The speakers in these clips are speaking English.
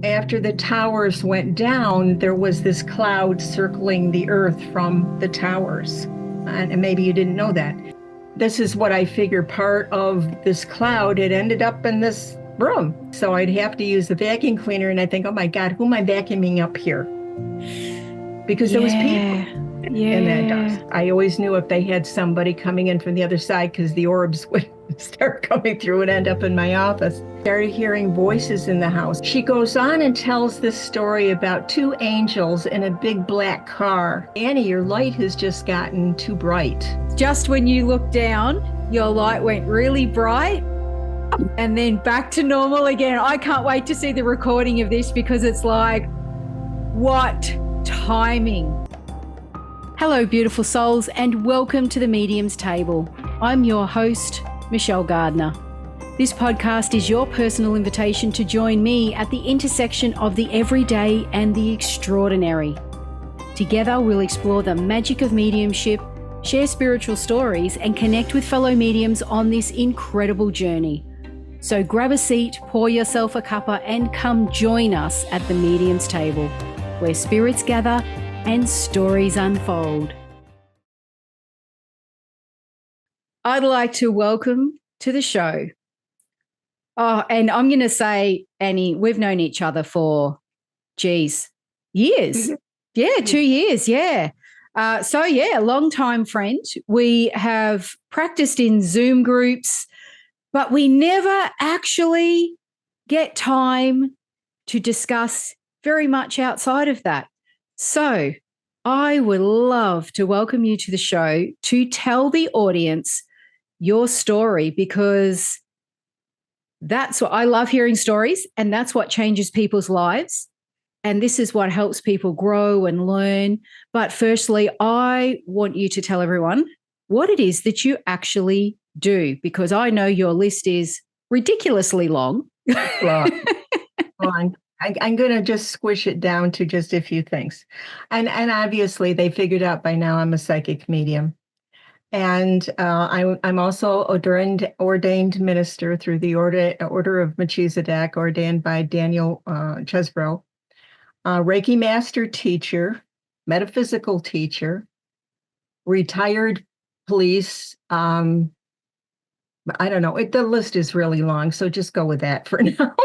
After the towers went down, there was this cloud circling the earth from the towers. And maybe you didn't know that. This is what I figure part of this cloud, it ended up in this room. So I'd have to use the vacuum cleaner, and I think, oh my God, who am I vacuuming up here? Because there was people in that dust. I always knew if they had somebody coming in from the other side, because the orbs would start coming through and end up in my office. Started hearing voices in the house. She goes on and tells this story about two angels in a big black car. Annie, your light has just gotten too bright. Just when you look down, your light went really bright and then back to normal again. I can't wait to see the recording of this because it's like, what timing. Hello, beautiful souls, and welcome to the Medium's Table. I'm your host, Michelle Gardner. This podcast is your personal invitation to join me at the intersection of the everyday and the extraordinary. Together, we'll explore the magic of mediumship, share spiritual stories, and connect with fellow mediums on this incredible journey. So grab a seat, pour yourself a cuppa, and come join us at the Medium's Table, where spirits gather and stories unfold. I'd like to welcome to the show. Oh, and I'm going to say, Annie, we've known each other for, years. Yeah, 2 years, yeah. Long-time friend. We have practiced in Zoom groups, but we never actually get time to discuss very much outside of that. So I would love to welcome you to the show to tell the audience your story, because that's what I love, hearing stories, and that's what changes people's lives. And this is what helps people grow and learn. But firstly, I want you to tell everyone what it is that you actually do, because I know your list is ridiculously long. Long. I'm going to just squish it down to just a few things. And obviously they figured out by now I'm a psychic medium. And I'm also ordained minister through the Order of Melchizedek, ordained by Daniel Chesbrough, Reiki master teacher, metaphysical teacher, retired police. I don't know. The list is really long, so just go with that for now.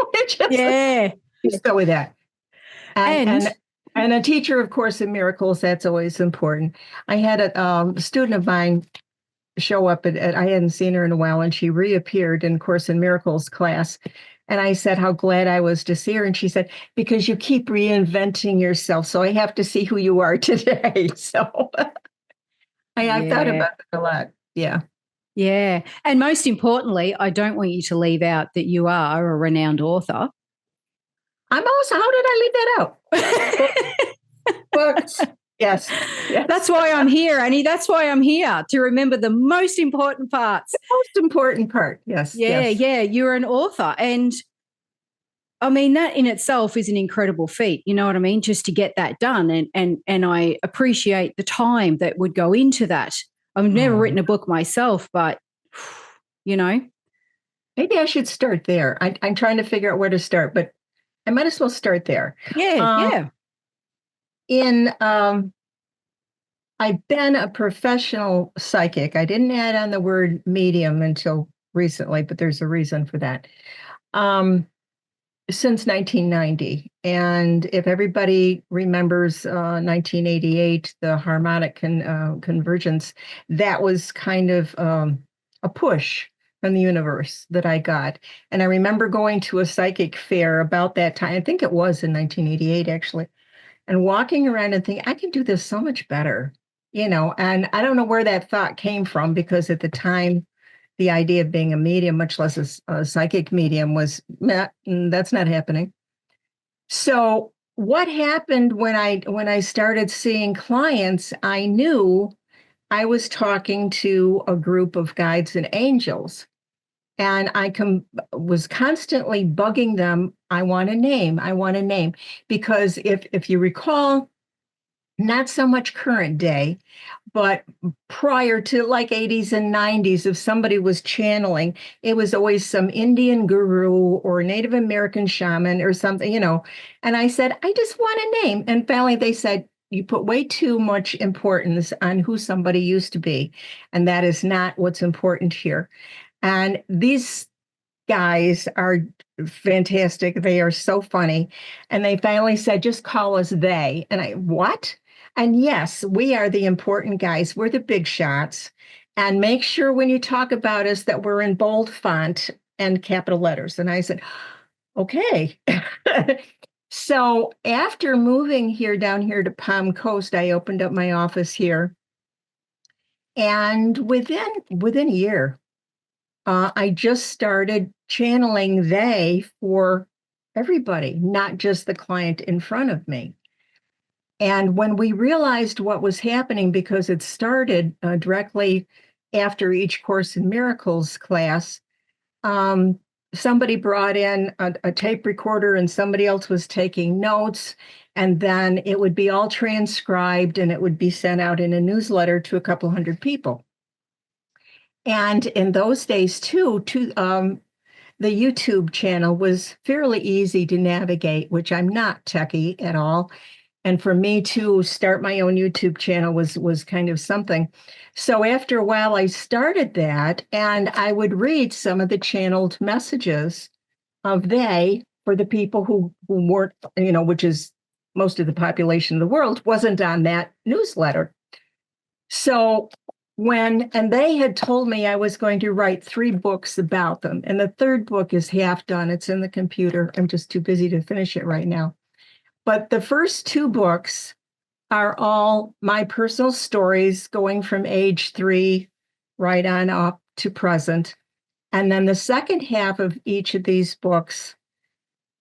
Just go with that. And a teacher of Course in Miracles, that's always important. I had a student of mine show up I hadn't seen her in a while, and she reappeared in Course in Miracles class. And I said how glad I was to see her. And she said, because you keep reinventing yourself, so I have to see who you are today. So I thought about that a lot. Yeah. Yeah. And most importantly, I don't want you to leave out that you are a renowned author. I'm also, how did I leave that out? Books. Yes. That's why I'm here, Annie. That's why I'm here, to remember the most important parts. The most important part. Yes. Yeah. You're an author. And I mean, that in itself is an incredible feat. You know what I mean? Just to get that done. And I appreciate the time that would go into that. I've never written a book myself, but, you know. Maybe I should start there. I'm trying to figure out where to start, but I might as well start there. Yeah. I've been a professional psychic. I didn't add on the word medium until recently, but there's a reason for that. Since 1990. And if everybody remembers 1988, the harmonic convergence, that was kind of a push from the universe that I got. And I remember going to a psychic fair about that time. I think it was in 1988, actually, and walking around and thinking, I can do this so much better, and I don't know where that thought came from, because at the time, the idea of being a medium, much less a psychic medium, was, that's not happening. So what happened when I started seeing clients, I knew I was talking to a group of guides and angels. And I was constantly bugging them. I want a name. Because if you recall, not so much current day, but prior to like 80s and 90s, if somebody was channeling, it was always some Indian guru or Native American shaman or something, you know. And I said, I just want a name. And finally they said, you put way too much importance on who somebody used to be. And that is not what's important here. And these guys are fantastic. They are so funny. And they finally said, just call us they. And I, what? And yes, we are the important guys. We're the big shots. And make sure when you talk about us that we're in bold font and capital letters. And I said, okay. So after moving here down here to Palm Coast, I opened up my office here. And within a year, I just started channeling they for everybody, not just the client in front of me. And when we realized what was happening, because it started directly after each Course in Miracles class, um, somebody brought in a tape recorder and somebody else was taking notes. And then it would be all transcribed and it would be sent out in a newsletter to a couple hundred people. And in those days, too, the YouTube channel was fairly easy to navigate, which I'm not techie at all. And for me to start my own YouTube channel was kind of something. So after a while, I started that, and I would read some of the channeled messages of they for the people who weren't, you know, which is most of the population of the world, wasn't on that newsletter. So and they had told me I was going to write 3 books about them. And the third book is half done. It's in the computer. I'm just too busy to finish it right now. But the first 2 books are all my personal stories going from age 3 right on up to present. And then the second half of each of these books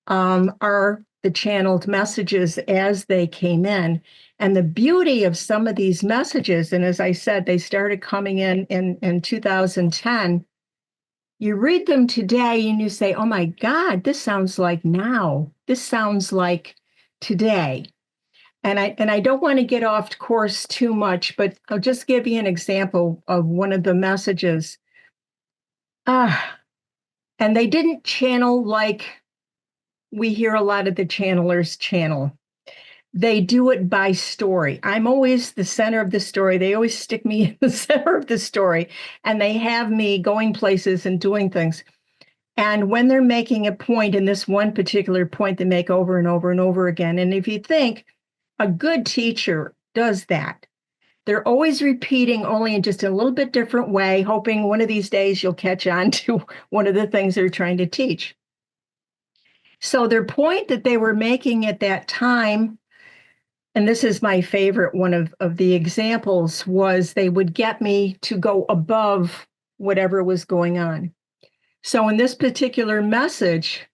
are the channeled messages as they came in. And the beauty of some of these messages, and as I said, they started coming in 2010. You read them today and you say, oh my God, this sounds like now. This sounds like today. And I don't want to get off course too much, but I'll just give you an example of one of the messages. And they didn't channel like we hear a lot of the channelers channel. They do it by story. I'm always the center of the story. They always stick me in the center of the story, and they have me going places and doing things. And when they're making a point, in this one particular point, they make over and over and over again. And if you think a good teacher does that, they're always repeating, only in just a little bit different way, hoping one of these days you'll catch on to one of the things they're trying to teach. So their point that they were making at that time, and this is my favorite one of the examples, was they would get me to go above whatever was going on. So in this particular message,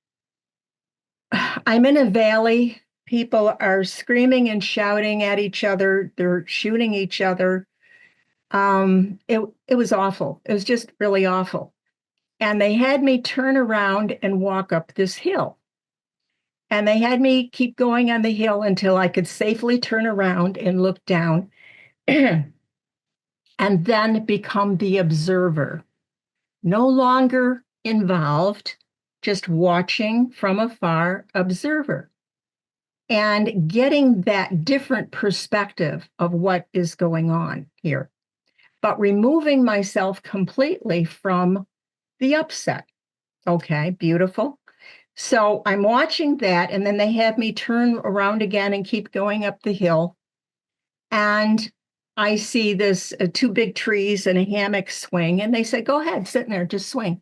I'm in a valley. People are screaming and shouting at each other. They're shooting each other. It was awful. It was just really awful. And they had me turn around and walk up this hill. And they had me keep going on the hill until I could safely turn around and look down and then become the observer. No longer involved, just watching from afar, observer. And getting that different perspective of what is going on here, but removing myself completely from the upset. Okay, beautiful. So I'm watching that, and then they have me turn around again and keep going up the hill. And I see this 2 big trees and a hammock swing, and they say, go ahead, sit in there, just swing.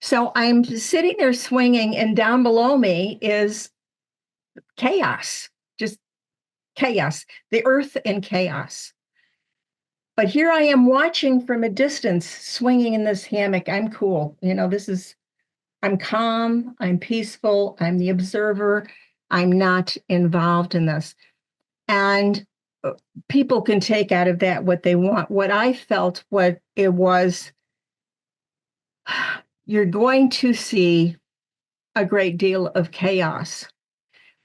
So I'm sitting there swinging, and down below me is chaos, just chaos, the earth in chaos. But here I am watching from a distance, swinging in this hammock. I'm cool. You know, I'm calm, I'm peaceful, I'm the observer, I'm not involved in this. And people can take out of that what they want. What I felt, what it was, you're going to see a great deal of chaos.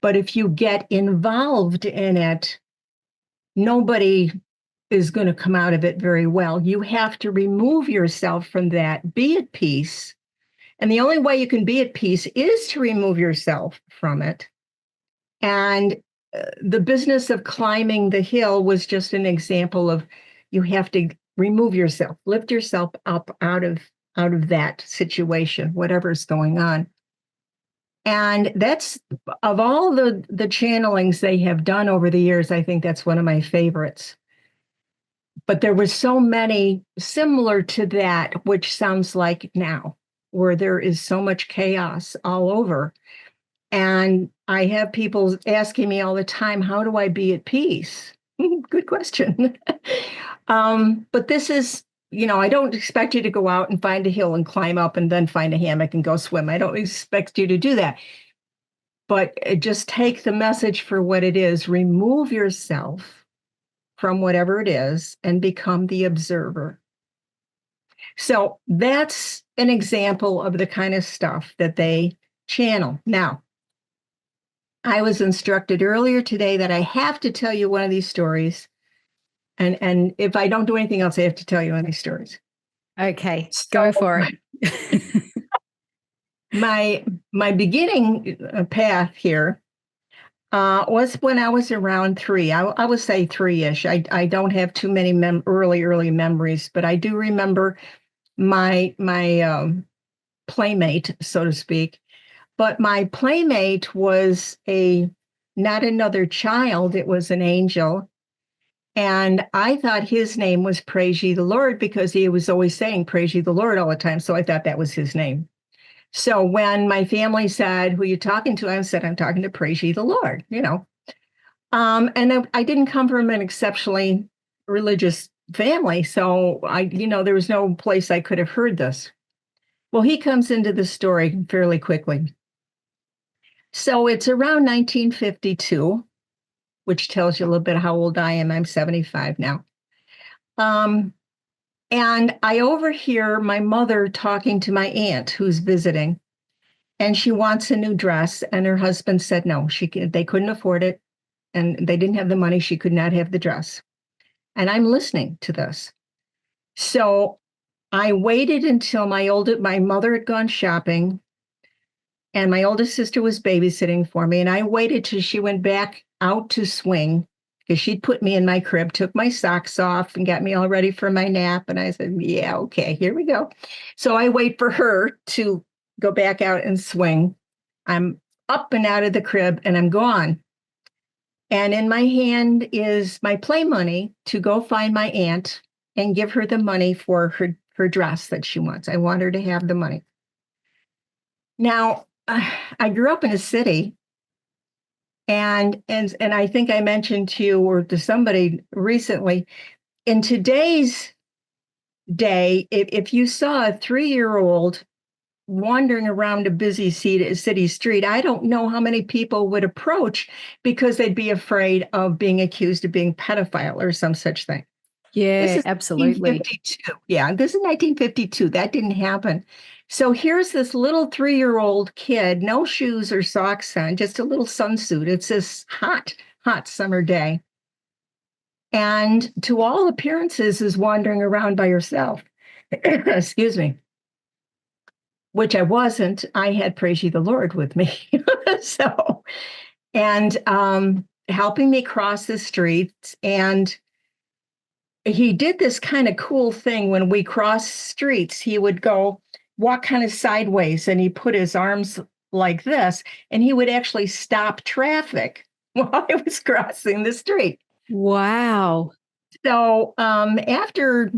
But if you get involved in it, nobody is going to come out of it very well. You have to remove yourself from that, be at peace. And the only way you can be at peace is to remove yourself from it. And the business of climbing the hill was just an example of you have to remove yourself, lift yourself up out of that situation, whatever's going on. And that's, of all the channelings they have done over the years, I think that's one of my favorites. But there were so many similar to that, which sounds like now, where there is so much chaos all over. And I have people asking me all the time, how do I be at peace? Good question. But this is, I don't expect you to go out and find a hill and climb up and then find a hammock and go swim. I don't expect you to do that. But just take the message for what it is. Remove yourself from whatever it is and become the observer. So that's an example of the kind of stuff that they channel. Now, I was instructed earlier today that I have to tell you one of these stories. And if I don't do anything else, I have to tell you one of these stories. Okay, go for it. My beginning path here was when I was around 3. I would say 3-ish. I don't have too many early memories, but I do remember my playmate, so to speak. But my playmate was not another child, it was an angel. And I thought his name was Praise Ye the Lord because he was always saying Praise Ye the Lord all the time. So I thought that was his name. So when my family said, who are you talking to? I said, I'm talking to Praise Ye the Lord, And I didn't come from an exceptionally religious family. So there was no place I could have heard this. Well, he comes into the story fairly quickly. So it's around 1952, which tells you a little bit how old I am. I'm 75 now. And I overhear my mother talking to my aunt who's visiting, and she wants a new dress. And her husband said no, they couldn't afford it, and they didn't have the money. She could not have the dress. And I'm listening to this. So I waited until my mother had gone shopping, and my oldest sister was babysitting for me. And I waited till she went back out to swing because she'd put me in my crib, took my socks off and got me all ready for my nap. And I said, yeah, okay, here we go. So I wait for her to go back out and swing. I'm up and out of the crib and I'm gone. And in my hand is my play money to go find my aunt and give her the money for her dress that she wants. I want her to have the money. Now, I grew up in a city, and I think I mentioned to you or to somebody recently, in today's day, if you saw a 3-year-old wandering around a busy city street, I don't know how many people would approach because they'd be afraid of being accused of being pedophile or some such thing. Yeah, this is absolutely. 1952. Yeah, this is 1952. That didn't happen. So here's this little 3-year-old kid, no shoes or socks on, just a little sunsuit. It's this hot, hot summer day. And to all appearances is wandering around by herself. Excuse me. Which I wasn't. I had Praise Ye the Lord with me. So, and helping me cross the streets. And he did this kind of cool thing when we crossed streets. He would walk kind of sideways and he put his arms like this and he would actually stop traffic while I was crossing the street. Wow. So after,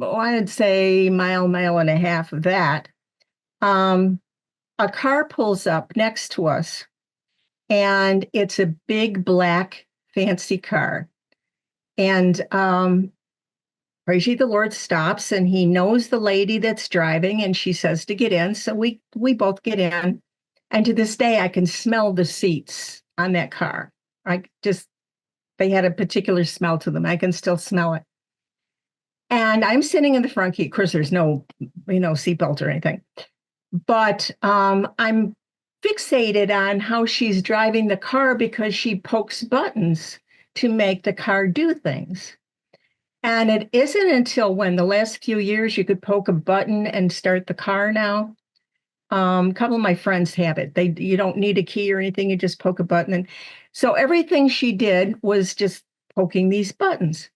I'd say mile and a half of that, a car pulls up next to us and it's a big black fancy car. And Praise Ye the Lord stops and he knows the lady that's driving and she says to get in. So we both get in. And to this day, I can smell the seats on that car. They had a particular smell to them. I can still smell it. And I'm sitting in the front seat. Of course, there's no, seatbelt or anything. But I'm fixated on how she's driving the car because she pokes buttons to make the car do things. And it isn't until when the last few years you could poke a button and start the car now. A couple of my friends have it. You don't need a key or anything. You just poke a button. And so everything she did was just poking these buttons.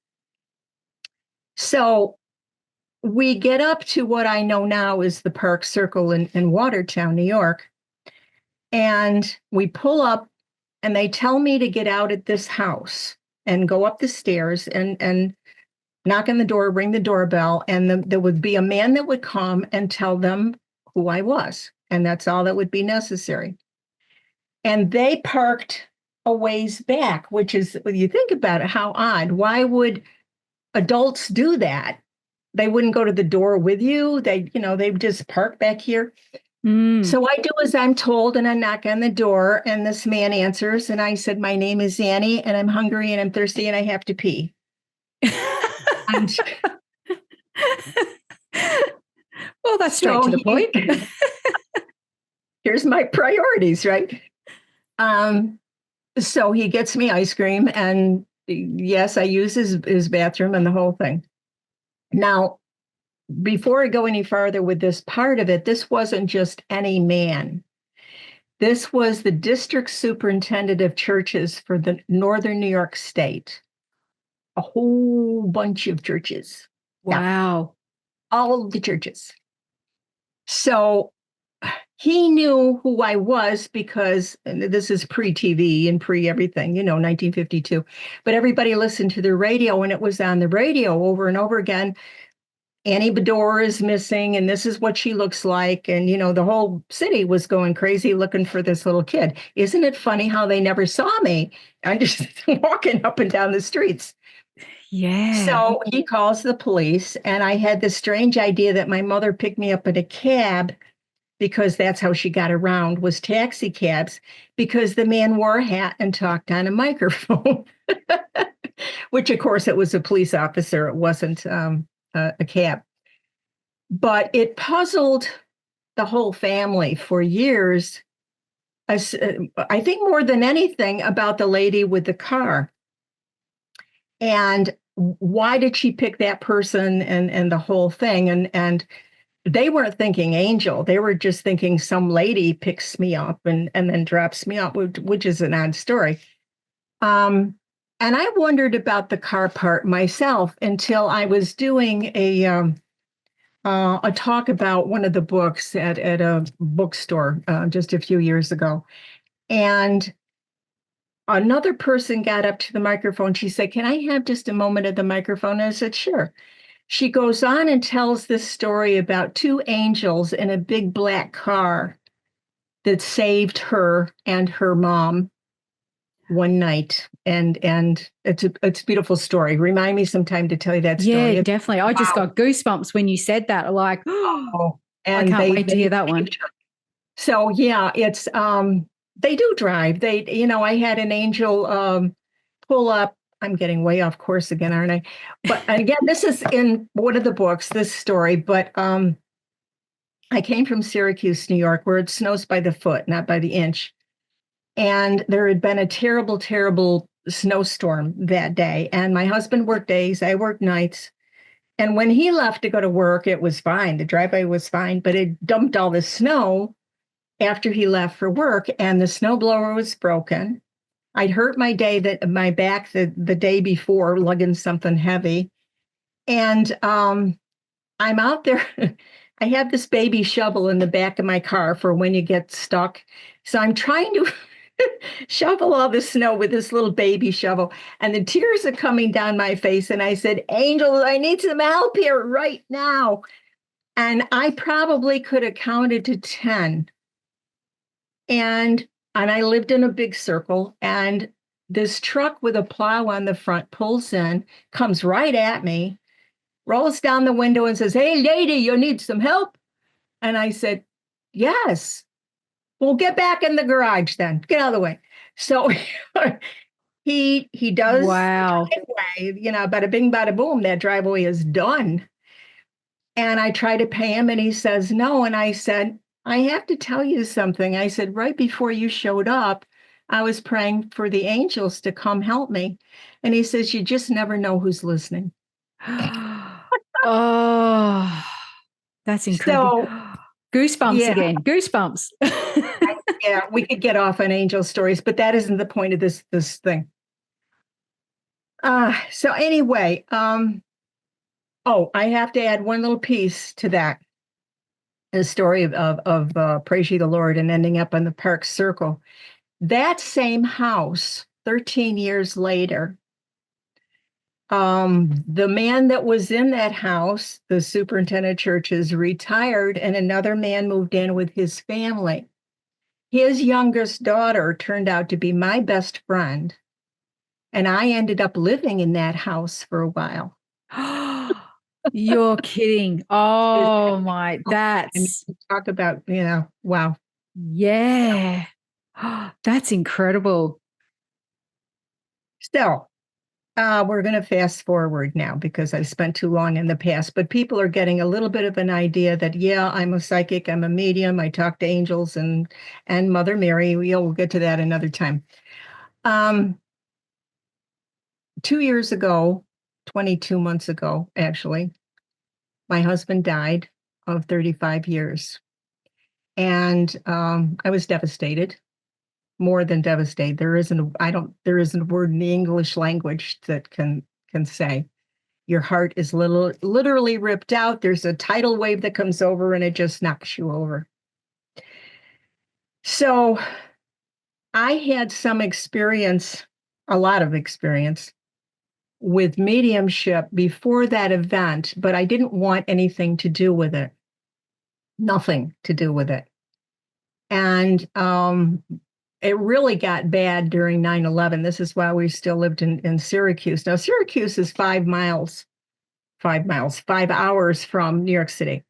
So we get up to what I know now is the Park Circle in Watertown, New York. And we pull up and they tell me to get out at this house and go up the stairs and knock on the door, ring the doorbell. And there would be a man that would come and tell them who I was. And that's all that would be necessary. And they parked a ways back, which is, when you think about it, how odd. Why would adults do that? They wouldn't go to the door with you. They just park back here. So I do as I'm told, and I knock on the door, and this man answers, and I said, "My name is Annie, and I'm hungry, and I'm thirsty, and I have to pee." And well, that's straight to the point. Here's my priorities, right? So he gets me ice cream, and yes, I use his bathroom and the whole thing. Now, before I go any farther with this part of it, this wasn't just any man. This was the district superintendent of churches for the Northern New York State. A whole bunch of churches. Wow. Yeah, all of the churches. So he knew who I was because, and this is pre-TV and pre-everything, 1952. But everybody listened to the radio, and it was on the radio over and over again. Annie Bedore is missing, and this is what she looks like. And, the whole city was going crazy looking for this little kid. Isn't it funny how they never saw me? I'm just walking up and down the streets. Yeah. So he calls the police, and I had this strange idea that my mother picked me up in a cab because that's how she got around, was taxi cabs, because the man wore a hat and talked on a microphone, which, of course, it was a police officer. It wasn't a cab. But it puzzled the whole family for years, I think more than anything, about the lady with the car. And why did she pick that person and the whole thing? And they weren't thinking angel. They were just thinking some lady picks me up and then drops me off, which is an odd story. And I wondered about the car part myself until I was doing a talk about one of the books at a bookstore just a few years ago. And another person got up to the microphone. She said, "Can I have just a moment of the microphone?" And I said, "Sure." She goes on and tells this story about two angels in a big black car that saved her and her mom one night. And it's a beautiful story. Remind me sometime to tell you that story. Yeah, definitely. I just got goosebumps when you said that. Like, oh, and I can't wait to hear that one. So yeah, it's they do drive. I had an angel pull up. I'm getting way off course again, aren't I? But again, this is in one of the books, this story. But I came from Syracuse, New York, where it snows by the foot, not by the inch. And there had been a terrible, terrible snowstorm that day. And my husband worked days, I worked nights. And when he left to go to work, it was fine. The driveway was fine, but it dumped all the snow after he left for work, and the snowblower was broken. I'd hurt my back the day before lugging something heavy. And I'm out there. I have this baby shovel in the back of my car for when you get stuck. So I'm trying to shovel all the snow with this little baby shovel. And the tears are coming down my face. And I said, "Angels, I need some help here right now." And I probably could have counted to 10. And I lived in a big circle, and this truck with a plow on the front pulls in, comes right at me, rolls down the window and says, "Hey, lady, you need some help?" And I said, "Yes." "Well, get back in the garage then. Get out of the way." So he does. Wow. Driveway, bada bing, bada boom, that driveway is done. And I try to pay him, and he says no. And I said, "I have to tell you something." I said, "Right before you showed up, I was praying for the angels to come help me. And he says, you just never know who's listening. Oh, that's incredible. So, Goosebumps yeah, again. Goosebumps. yeah, we could get off on angel stories, but that isn't the point of this thing. So anyway, oh, I have to add one little piece to that. The story of Praise Ye the Lord and ending up on the Park Circle. That same house, 13 years later, the man that was in that house, the superintendent of churches, retired, and another man moved in with his family. His youngest daughter turned out to be my best friend, and I ended up living in that house for a while. You're kidding. Oh my, I mean, that's talk about, wow. yeah. That's incredible. Still, we're going to fast forward now because I've spent too long in the past, but people are getting a little bit of an idea that, yeah, I'm a psychic, I'm a medium, I talk to angels and Mother Mary. We'll get to that another time. 2 years ago, 22 months ago, actually, my husband died of 35 years. And I was devastated, more than devastated. There isn't a word in the English language that can say. Your heart is literally ripped out. There's a tidal wave that comes over and it just knocks you over. So I had some experience, a lot of experience with mediumship before that event, but I didn't want anything to do with it. Nothing to do with it. And it really got bad during 9/11. This is why we still lived in Syracuse. Now, Syracuse is 5 hours from New York City.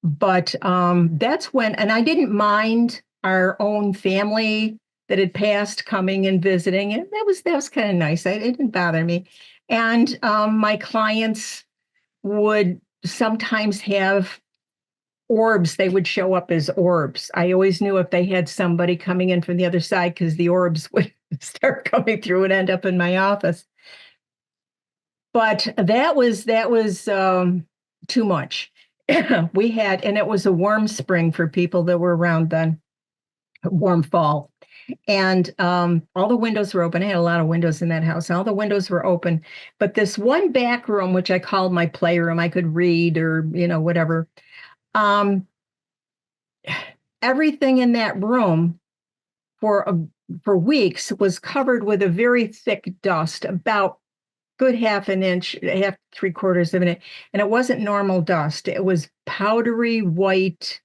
But that's when, and I didn't mind our own family that had passed coming and visiting. And that was kind of nice. It didn't bother me. And my clients would sometimes have orbs. They would show up as orbs. I always knew if they had somebody coming in from the other side because the orbs would start coming through and end up in my office. But that was too much. We had, and it was a warm spring for people that were around then, warm fall. And all the windows were open. I had a lot of windows in that house. All the windows were open. But this one back room, which I called my playroom, I could read or, whatever. Everything in that room for weeks was covered with a very thick dust, about good half an inch, half 3/4 of an inch. And it wasn't normal dust. It was powdery white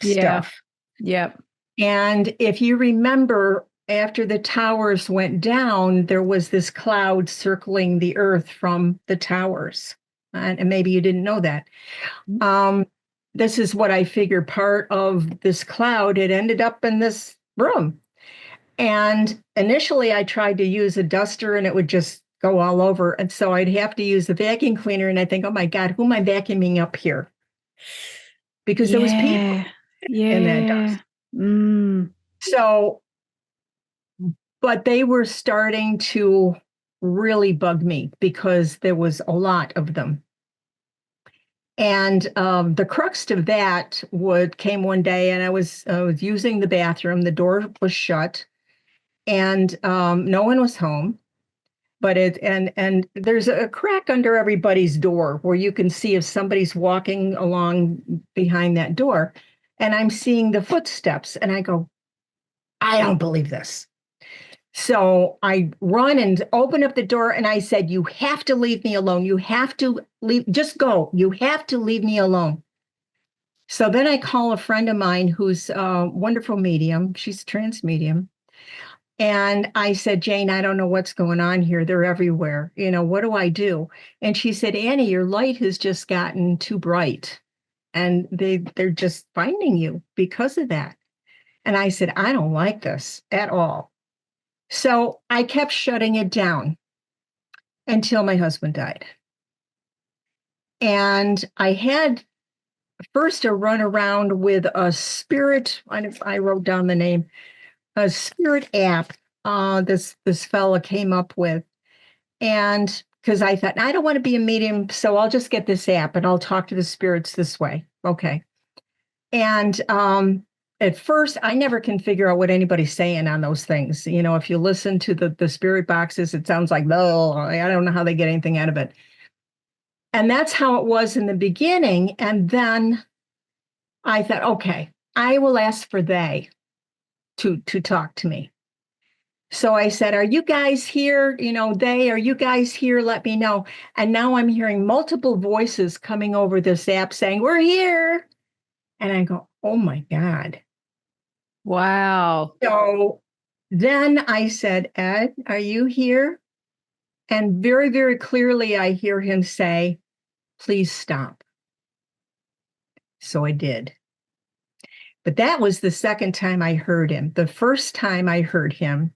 stuff. Yep. And if you remember, after the towers went down, there was this cloud circling the earth from the towers. And maybe you didn't know that. This is what I figure part of this cloud had ended up in this room. And initially I tried to use a duster and it would just go all over. And so I'd have to use a vacuum cleaner. And I think, oh my God, who am I vacuuming up here? Because there was people in that dust. So, but they were starting to really bug me because there was a lot of them. And the crux of that came one day, and I was using the bathroom. The door was shut, and no one was home. But and there's a crack under everybody's door where you can see if somebody's walking along behind that door. And I'm seeing the footsteps, and I go, I don't believe this. So I run and open up the door and I said, you have to leave me alone. You have to leave, just go. You have to leave me alone. So then I call a friend of mine who's a wonderful medium. She's a trance medium. And I said, Jane, I don't know what's going on here. They're everywhere. What do I do? And she said, Annie, your light has just gotten too bright. And they're just finding you because of that. And I said, I don't like this at all. So I kept shutting it down until my husband died. And I had first a run around with a spirit. I wrote down the name, a spirit app. This fella came up with, and because I thought I don't want to be a medium, so I'll just get this app and I'll talk to the spirits this way. Okay. And at first, I never can figure out what anybody's saying on those things. If you listen to the spirit boxes, it sounds like, oh, I don't know how they get anything out of it. And that's how it was in the beginning. And then I thought, okay, I will ask for they to talk to me. So I said, are you guys here? Are you guys here? Let me know. And now I'm hearing multiple voices coming over this app saying, we're here. And I go, oh my God. Wow. So then I said, Ed, are you here? And very, very clearly, I hear him say, please stop. So I did. But that was the second time I heard him. The first time I heard him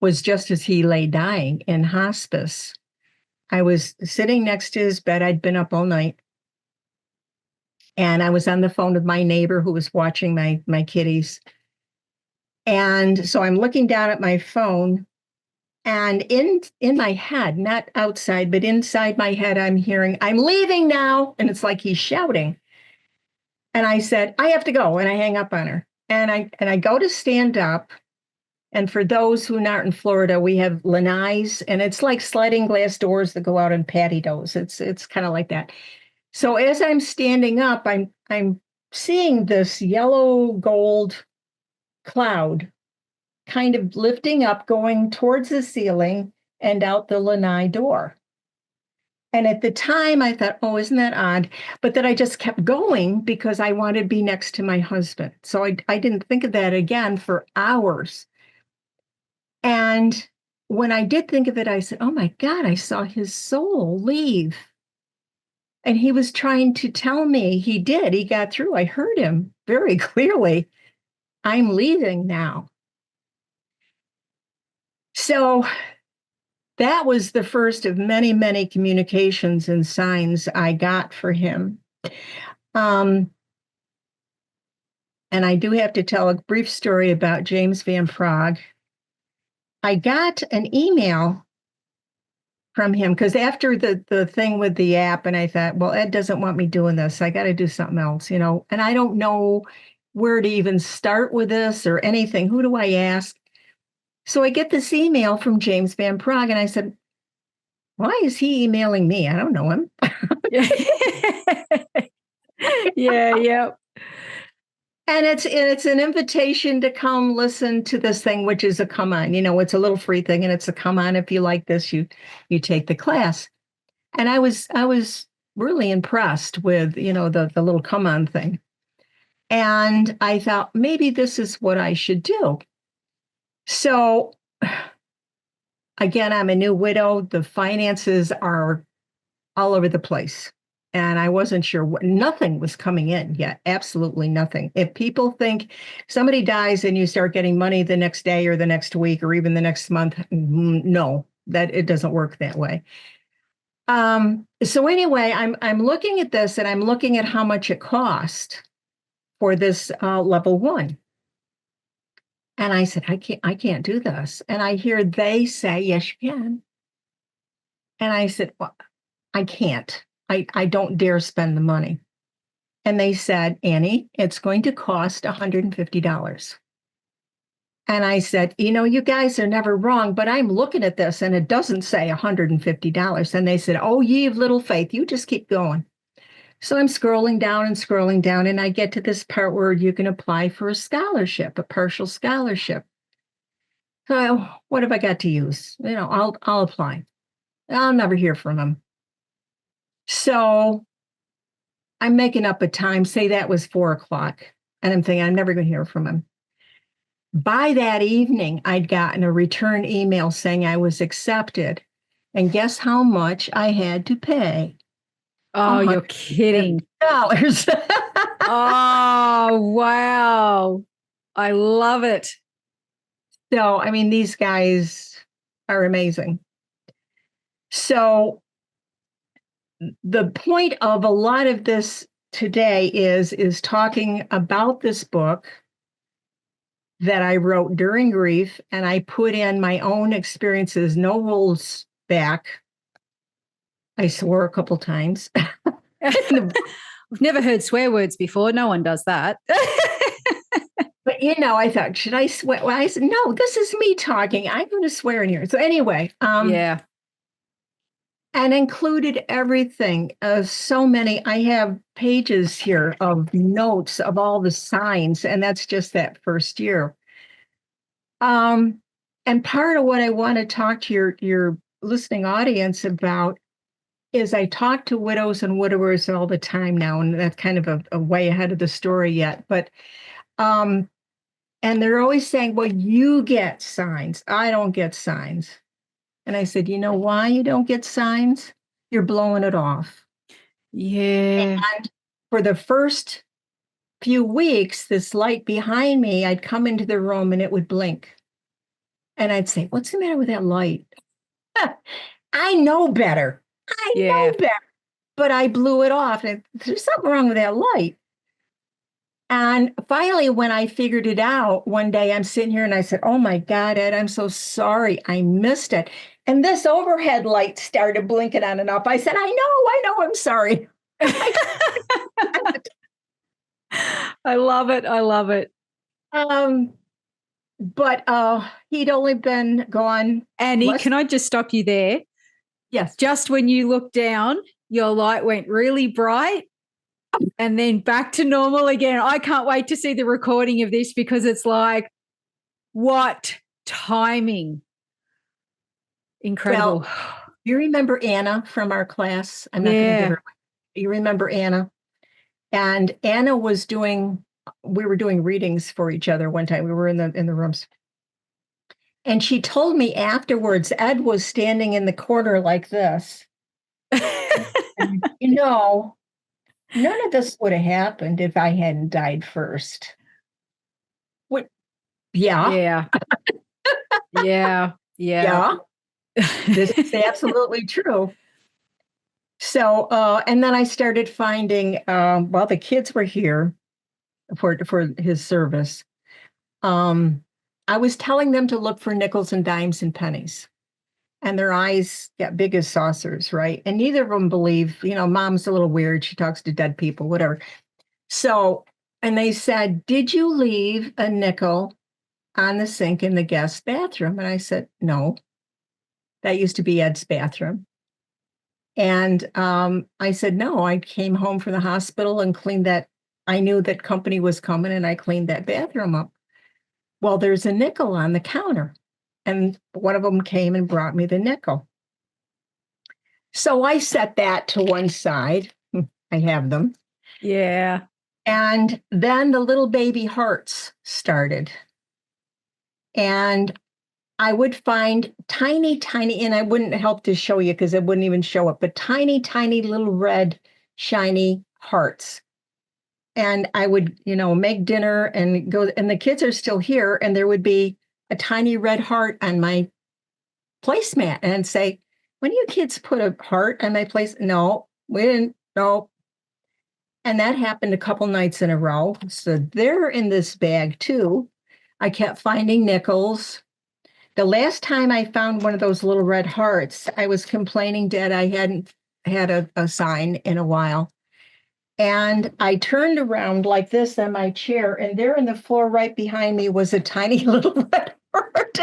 was just as he lay dying in hospice. I was sitting next to his bed. I'd been up all night. And I was on the phone with my neighbor who was watching my kitties. And so I'm looking down at my phone. And in my head, not outside, but inside my head, I'm hearing, I'm leaving now. And it's like he's shouting. And I said, I have to go. And I hang up on her. And I go to stand up. And for those who are not in Florida, we have lanais, and it's like sliding glass doors that go out in patios. It's kind of like that. So as I'm standing up, I'm seeing this yellow gold cloud kind of lifting up, going towards the ceiling and out the lanai door. And at the time, I thought, oh, isn't that odd? But then I just kept going because I wanted to be next to my husband. So I didn't think of that again for hours. And when I did think of it, I said, oh my God, I saw his soul leave. And he was trying to tell me, he got through. I heard him very clearly. I'm leaving now. So that was the first of many, many communications and signs I got for him. And I do have to tell a brief story about James Van Praagh. I got an email from him because after the thing with the app, and I thought, well, Ed doesn't want me doing this. I got to do something else, and I don't know where to even start with this or anything. Who do I ask? So I get this email from James Van Praagh, and I said, why is he emailing me? I don't know him. Yeah. And it's an invitation to come listen to this thing, which is a come on. It's a little free thing, and it's a come on. If you like this, you take the class. And I was really impressed with the little come on thing. And I thought maybe this is what I should do. So again, I'm a new widow. The finances are all over the place. And I wasn't sure nothing was coming in yet. Absolutely nothing. If people think somebody dies and you start getting money the next day or the next week or even the next month, no, that it doesn't work that way. So anyway, I'm looking at this and I'm looking at how much it cost for this level 1. And I said, I can't do this. And I hear they say, yes, you can. And I said, well, I can't. I don't dare spend the money. And they said, Annie, it's going to cost $150. And I said, you guys are never wrong, but I'm looking at this and it doesn't say $150. And they said, oh, ye of little faith, you just keep going. So I'm scrolling down, and I get to this part where you can apply for a scholarship, a partial scholarship. So what have I got to use? I'll apply. I'll never hear from them. So I'm making up a time, say that was 4:00. And I'm thinking, I'm never going to hear from him. By that evening, I'd gotten a return email saying I was accepted. And guess how much I had to pay? Oh, you're kidding. $100. Oh, wow. I love it. So, I mean, these guys are amazing. So the point of a lot of this today is talking about this book that I wrote during grief, and I put in my own experiences, no holds back. I swore a couple times. I've never heard swear words before. No one does that. But, I thought, should I swear? Well, I said, no, this is me talking. I'm going to swear in here. So anyway, yeah. and included everything. So many. I have pages here of notes of all the signs, and that's just that first year. And part of what I want to talk to your listening audience about is I talk to widows and widowers all the time now, and that's kind of a way ahead of the story yet. But and they're always saying, well, you get signs. I don't get signs. And I said, you know why you don't get signs? You're blowing it off. Yeah. And for the first few weeks, this light behind me, I'd come into the room and it would blink. And I'd say, what's the matter with that light? I know better. I know better. But I blew it off. And there's something wrong with that light. And finally, when I figured it out, one day I'm sitting here and I said, oh my God, Ed, I'm so sorry. I missed it. And this overhead light started blinking on and off. I said, I know, I'm sorry. I love it. I love it. But he'd only been gone. Annie, can I just stop you there? Yes. Just when you looked down, your light went really bright and then back to normal again. I can't wait to see the recording of this because it's like, what timing. Incredible. Well, you remember Anna from our class? I'm not going to give her. You remember Anna? And Anna was we were doing readings for each other one time. We were in the rooms. And she told me afterwards, Ed was standing in the corner like this. And, none of this would have happened if I hadn't died first. What? Yeah. Yeah. Yeah. This is absolutely true. So, and then I started finding, while the kids were here for his service, I was telling them to look for nickels and dimes and pennies. And their eyes got big as saucers, right? And neither of them believe, mom's a little weird. She talks to dead people, whatever. So, and they said, did you leave a nickel on the sink in the guest bathroom? And I said, no. That used to be Ed's bathroom. And I said, no, I came home from the hospital and cleaned that. I knew that company was coming and I cleaned that bathroom up. Well, there's a nickel on the counter. And one of them came and brought me the nickel. So I set that to one side. I have them. Yeah. And then the little baby hearts started. And I would find tiny, and I wouldn't help to show you because it wouldn't even show up, but tiny, tiny little red, shiny hearts. And I would, make dinner and go, and the kids are still here, and there would be a tiny red heart on my placemat and say, when you kids put a heart on my place? No, we didn't. No. And that happened a couple nights in a row. So they're in this bag too. I kept finding nickels. The last time I found one of those little red hearts, I was complaining that I hadn't had a sign in a while. And I turned around like this on my chair, and there in the floor right behind me was a tiny little red heart.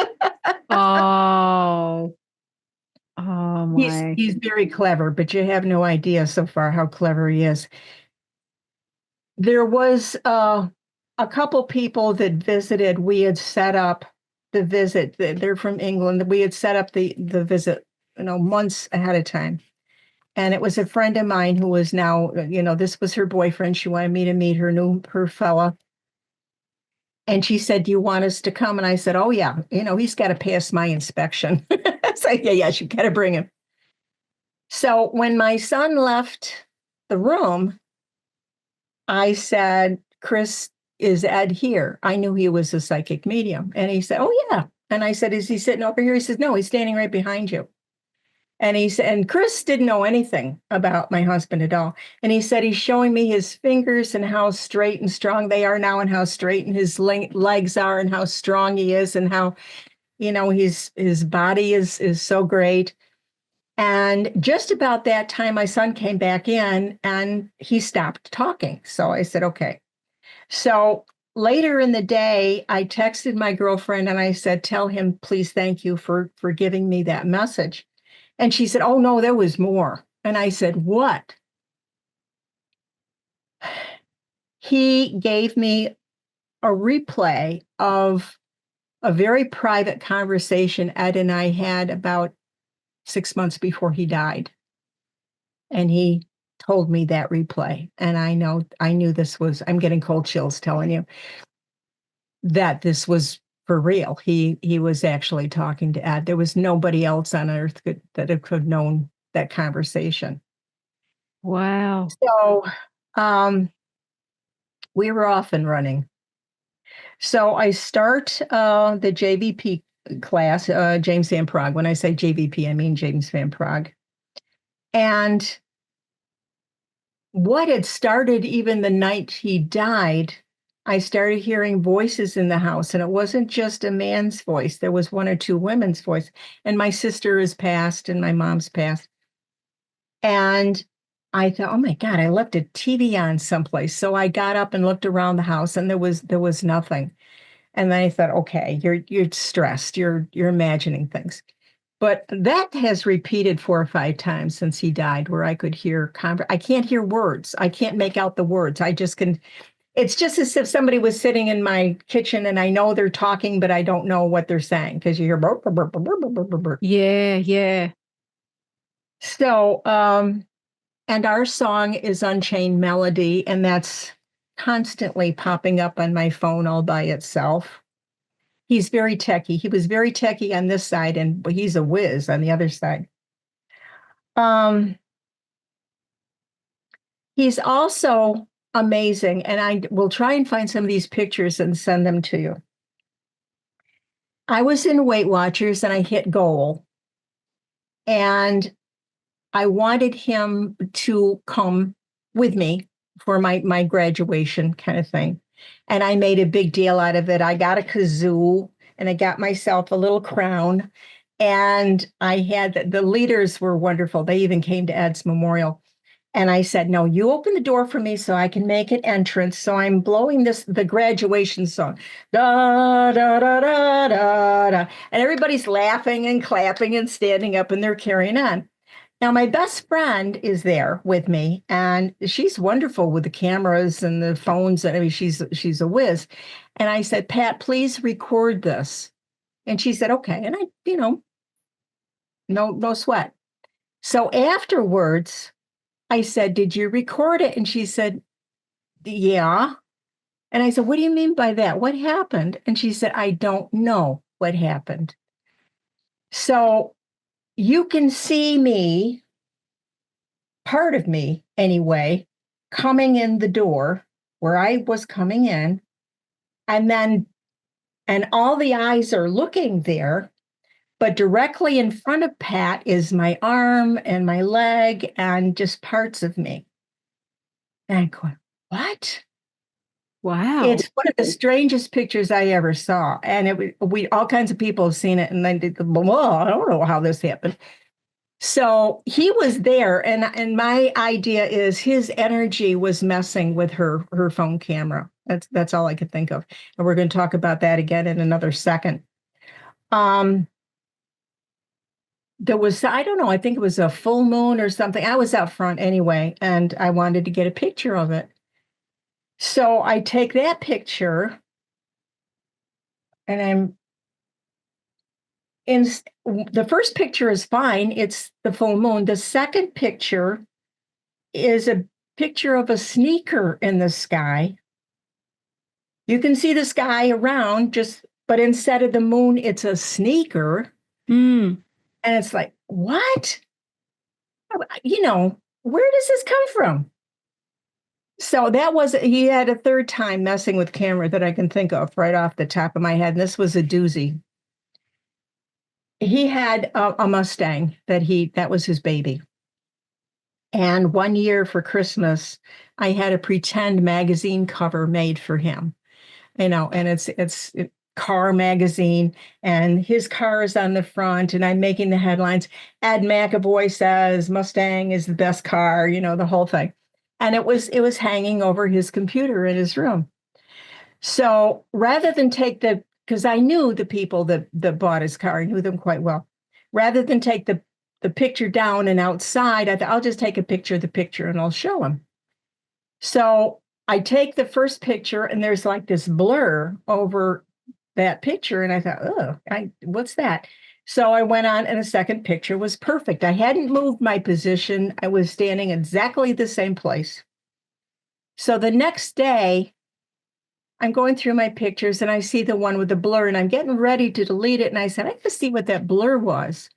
Oh my. He's very clever, but you have no idea so far how clever he is. There was a couple people that visited. We had set up the visit. They're from England. We had set up the visit, months ahead of time. And it was a friend of mine who was now, this was her boyfriend. She wanted me to meet her fella. And she said, do you want us to come? And I said, oh, yeah. He's got to pass my inspection. So, yeah, you got to bring him. So when my son left the room, I said, Chris, is Ed here? I knew he was a psychic medium. And he said, oh, yeah. And I said, is he sitting over here? He says, no, he's standing right behind you. And he said, and Chris didn't know anything about my husband at all. And he said he's showing me his fingers and how straight and strong they are now, and how straight and his legs are, and how strong he is, and how, his body is so great. And just about that time, my son came back in and he stopped talking. So I said, okay. So later in the day, I texted my girlfriend and I said, tell him, please, thank you for giving me that message. And she said, oh, no, there was more. And I said, what? He gave me a replay of a very private conversation Ed and I had about 6 months before he died. And he told me that replay. And I knew this was, I'm getting cold chills telling you that this was for real. He was actually talking to Ed. There was nobody else on earth that could have known that conversation. Wow. So we were off and running. So I start the JVP class, James Van Prague. When I say JVP, I mean James Van Prague. And what had started even the night he died, I started hearing voices in the house, and it wasn't just a man's voice. There was one or two women's voice. And my sister is passed, and my mom's passed. And I thought, oh my God, I left a TV on someplace. So I got up and looked around the house, and there was nothing. And then I thought, okay, you're stressed, you're imagining things. But that has repeated 4 or 5 times since he died, where I could hear I can't hear words. I can't make out the words. I just can. It's just as if somebody was sitting in my kitchen and I know they're talking, but I don't know what they're saying because you hear burp, burp, burp, burp, burp, burp, burp, burp. Yeah, yeah. So, and our song is Unchained Melody, and that's constantly popping up on my phone all by itself. He's very techie. He was very techie on this side, and he's a whiz on the other side. He's also amazing, and I will try and find some of these pictures and send them to you. I was in Weight Watchers and I hit goal, and I wanted him to come with me for my graduation kind of thing. And I made a big deal out of it. I got a kazoo and I got myself a little crown. And I had the leaders were wonderful. They even came to Ed's memorial. And I said, no, you open the door for me so I can make an entrance. So I'm blowing the graduation song. Da, da, da, da, da, da. And everybody's laughing and clapping and standing up and they're carrying on. Now, my best friend is there with me, and she's wonderful with the cameras and the phones. I mean, she's a whiz. And I said, Pat, please record this. And she said, okay. And I, no sweat. So afterwards, I said, did you record it? And she said, yeah. And I said, what do you mean by that? What happened? And she said, I don't know what happened. So you can see me, part of me anyway, coming in the door where I was coming in. And all the eyes are looking there. But directly in front of Pat is my arm and my leg and just parts of me. And I'm going, what? Wow. It's one of the strangest pictures I ever saw. And we all kinds of people have seen it. And then I don't know how this happened. So he was there. And my idea is his energy was messing with her phone camera. That's all I could think of. And we're going to talk about that again in another second. There was, I don't know, I think it was a full moon or something. I was out front anyway, and I wanted to get a picture of it. So I take that picture and I'm in the first picture is fine. It's the full moon. The second picture is a picture of a sneaker in the sky. You can see the sky around but instead of the moon, it's a sneaker. Mm. And it's like, what? Where does this come from? So he had a third time messing with camera that I can think of right off the top of my head. And this was a doozy. he had a Mustang that was his baby. And one year for Christmas, I had a pretend magazine cover made for him, and it's a car magazine, and his car is on the front, and I'm making the headlines. Ed McAvoy says Mustang is the best car, the whole thing. And it was hanging over his computer in his room. So rather than because I knew the people that bought his car, I knew them quite well. Rather than take the picture down and outside, I thought I'll just take a picture of the picture and I'll show him. So I take the first picture and there's like this blur over that picture. And I thought, oh, what's that? So I went on and the second picture was perfect. I hadn't moved my position. I was standing exactly the same place. So the next day, I'm going through my pictures and I see the one with the blur and I'm getting ready to delete it. And I said, I can see what that blur was.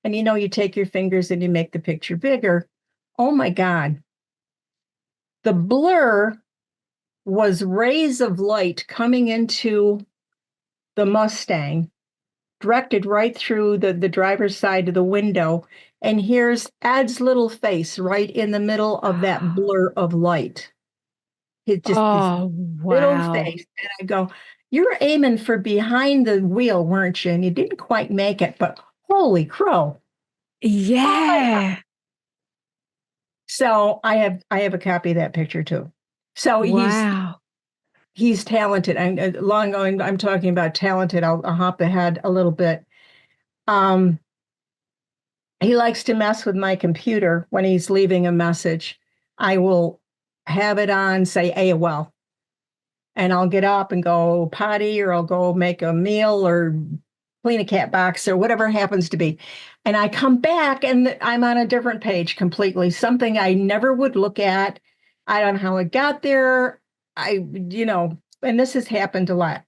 And you take your fingers and you make the picture bigger. Oh my God. The blur was rays of light coming into the Mustang, directed right through the driver's side of the window. And here's Ed's little face right in the middle of that blur of light. It's just this Oh, little wow. face. And I go, you're aiming for behind the wheel, weren't you? And you didn't quite make it, but holy crow. Oh my God. Yeah. So I have a copy of that picture too. So Wow. he's talented. I'm talking about talented. I'll hop ahead a little bit. Um, he likes to mess with my computer when he's leaving a message. I will have it on, say AOL, and I'll get up and go potty, or I'll go make a meal or clean a cat box or whatever happens to be. And I come back and I'm on a different page completely, something I never would look at. I don't know how it got there. And this has happened a lot.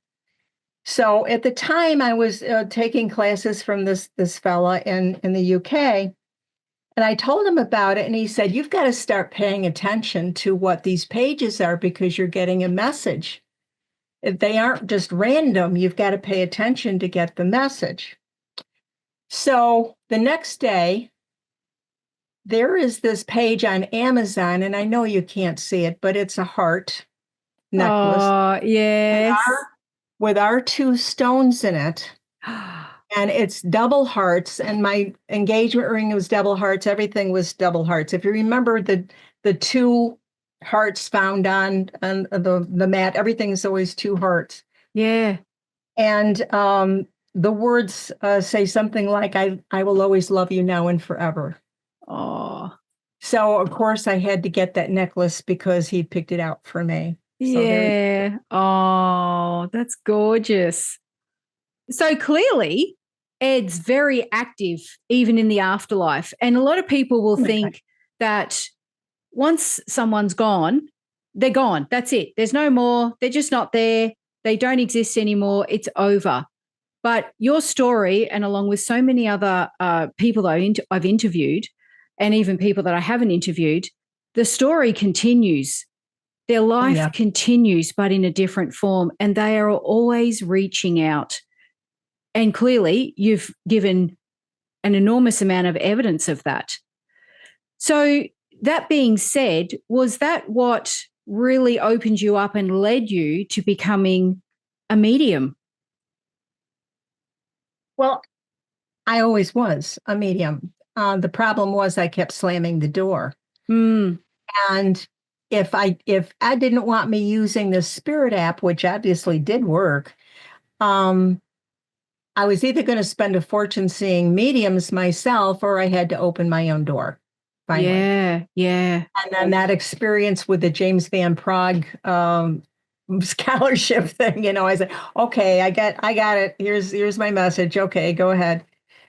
So at the time, I was taking classes from this fella in the UK, and I told him about it, and he said, "You've got to start paying attention to what these pages are because you're getting a message. If they aren't just random, you've got to pay attention to get the message." So the next day, there is this page on Amazon, and I know you can't see it, but it's a heart necklace Oh, with yes. our two stones in it. And it's double hearts. And my engagement ring was double hearts. Everything was double hearts. If you remember the two hearts found on the mat, everything is always two hearts. Yeah. And the words say something like, I will always love you now and forever. Oh, So, of course, I had to get that necklace because he picked it out for me. So there. yeah. Oh, that's gorgeous. So clearly, Ed's very active even in the afterlife. And a lot of people will Oh my God. think that once someone's gone, they're gone. That's it. There's no more. They're just not there. They don't exist anymore. It's over. But your story, and along with so many other people that I've interviewed, and even people that I haven't interviewed, the story continues. Their Oh, life yeah. continues, but in a different form. And they are always reaching out. And clearly, you've given an enormous amount of evidence of that. So, that being said, was that what really opened you up and led you to becoming a medium? Well, I always was a medium. The problem was I kept slamming the door. Mm, And if I didn't want me using the Spirit app, which obviously did work, um, I was either going to spend a fortune seeing mediums myself, or I had to open my own door. Finally, yeah, yeah. and then that experience with the James Van Prague scholarship thing, I said, okay, I got it. Here's my message. Okay, go ahead.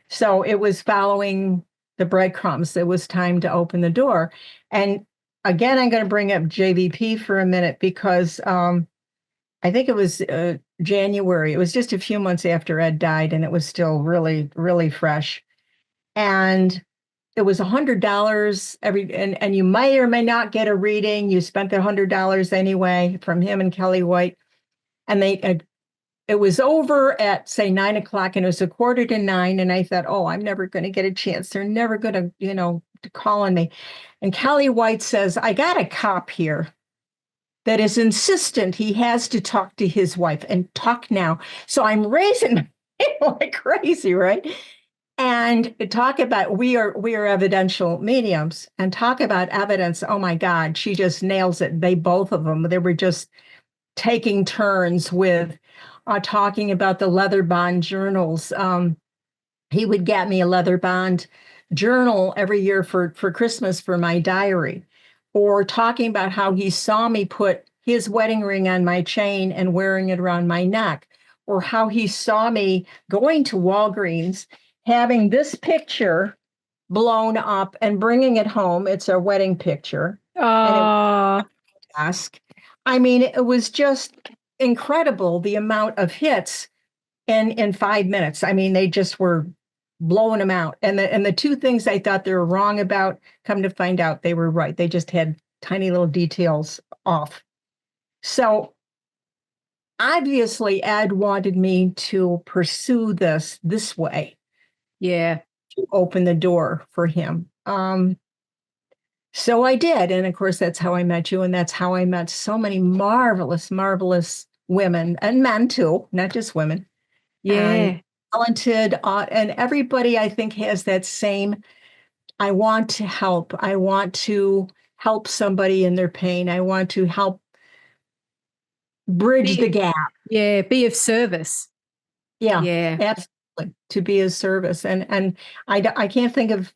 So it was following the breadcrumbs. It was time to open the door. And again, I'm going to bring up JVP for a minute because I think it was January. It was just a few months after Ed died, and it was still really, really fresh. And it was $100 and you may or may not get a reading. You spent the $100 anyway from him and Kelly White. And it was over at, say, 9 o'clock, and it was 8:45. And I thought, oh, I'm never going to get a chance. They're never going to, to call on me. And Kelly White says, I got a cop here that is insistent he has to talk to his wife and talk now. So I'm raising like crazy, right? And talk about we are evidential mediums, and talk about evidence. Oh my God, she just nails it. They both of them. They were just taking turns with talking about the leather bond journals. He would get me a leather bond journal every year for Christmas for my diary, or talking about how he saw me put his wedding ring on my chain and wearing it around my neck, or how he saw me going to Walgreens, having this picture blown up and bringing it home. It's a wedding picture. And it was desk. I mean, it was just incredible the amount of hits in 5 minutes. I mean, they just were blowing them out. And the two things I thought they were wrong about, come to find out they were right. They just had tiny little details off. So obviously Ed wanted me to pursue this way. Yeah. To open the door for him. So I did. And of course, that's how I met you. And that's how I met so many marvelous, marvelous women and men too, not just women. Yeah. And talented. And everybody, I think, has that same, I want to help. I want to help somebody in their pain. I want to help bridge the gap. Yeah. Be of service. Yeah. Yeah. Absolutely. To be of service. And I can't think of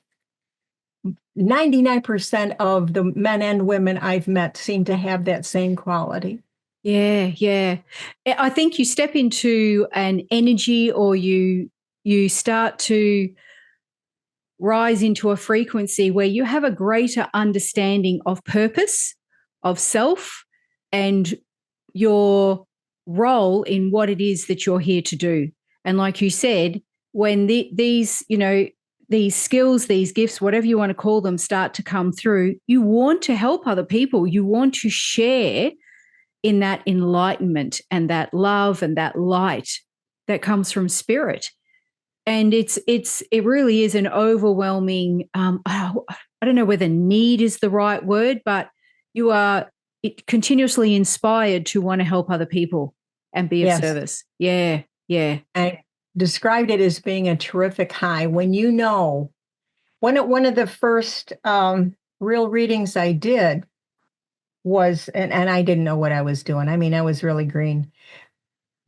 99% of the men and women I've met seem to have that same quality. Yeah, yeah. I think you step into an energy, or you start to rise into a frequency where you have a greater understanding of purpose, of self, and your role in what it is that you're here to do. And like you said, when these skills, these gifts, whatever you want to call them, start to come through, you want to help other people. You want to share in that enlightenment and that love and that light that comes from spirit. And it really is an overwhelming, I don't know whether need is the right word, but you are continuously inspired to want to help other people and be of service. Yeah, yeah. I described it as being a terrific high. When one of the first real readings I did was, and I didn't know what I was doing. I mean, I was really green.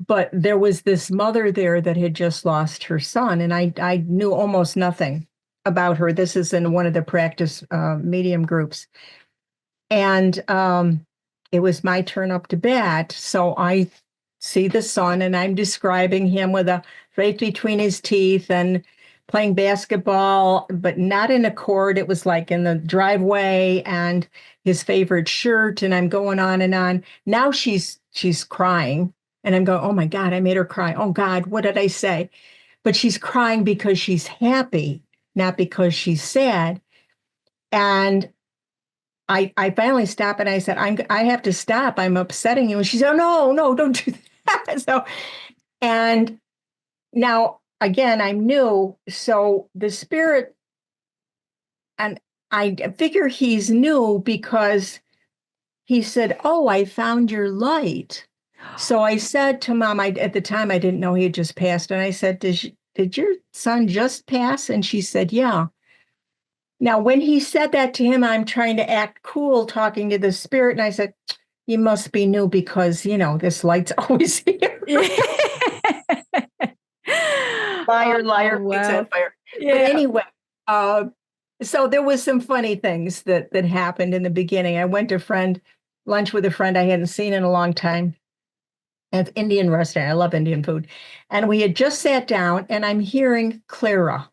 But there was this mother there that had just lost her son, and I knew almost nothing about her. This is in one of the practice medium groups. And it was my turn up to bat. So I see the son, and I'm describing him with a right between his teeth and playing basketball, but not in a court. It was like in the driveway, and his favorite shirt. And I'm going on and on. Now she's crying. And I'm going, oh my God, I made her cry. Oh God, what did I say? But she's crying because she's happy, not because she's sad. And I finally stopped, and I said, I have to stop. I'm upsetting you. And she said, oh, no, don't do that. So, and now again, I'm new. So the spirit, and I figure he's new because he said, oh, I found your light. So I said to Mom, at the time I didn't know he had just passed. And I said, did your son just pass? And she said, yeah. Now, when he said that to him, I'm trying to act cool talking to the spirit. And I said, you must be new because, this light's always here. Liar, liar, wow. fire. Yeah. But anyway, so there was some funny things that happened in the beginning. I went to lunch with a friend I hadn't seen in a long time at Indian restaurant. I love Indian food. And we had just sat down, and I'm hearing Clara.